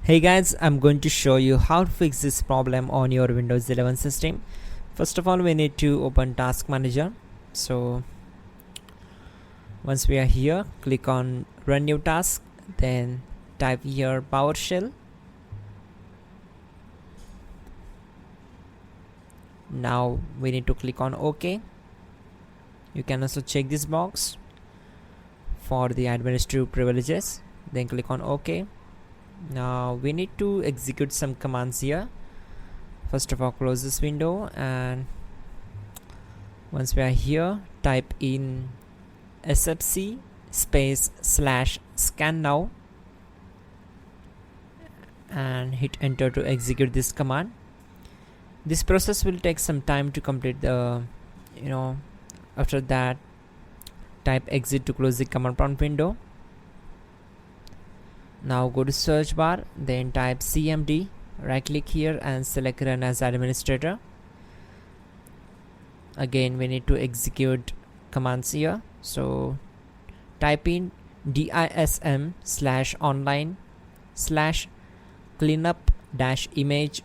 Hey guys, I'm going to show you how to fix this problem on your Windows 11 system. First of all, we need to open Task Manager. So once we are here, click on Run New Task, then type here PowerShell. Now we need to click on OK. You can also check this box for the administrative privileges, then click on OK. Now we need to execute some commands here. First of all, close this window, and once we are here, type in sfc /scan now and hit enter to execute this command. This process will take some time to complete the after that, type exit to close the command prompt window. Now go to search bar, then type cmd, right click here and select run as administrator. Again, we need to execute commands here, so type in dism /online /cleanup -image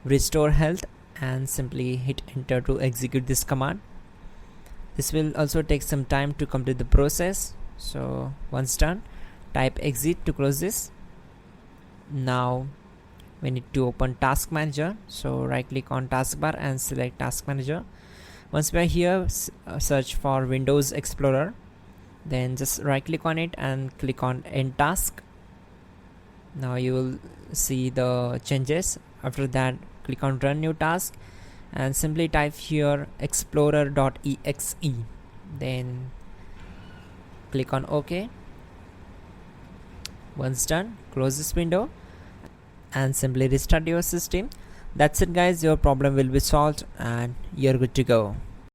/restore health and simply hit enter to execute this command. This will also take some time to complete the process. So once done, type exit to close this. Now we need to open Task Manager, so right click on taskbar and select Task Manager. Once we are here, search for Windows Explorer, then just right click on it and click on End Task. Now you will see the changes. After that, click on Run New Task and simply type here explorer.exe, then click on OK. Once done, close this window and simply restart your system. That's it guys, your problem will be solved and you're good to go.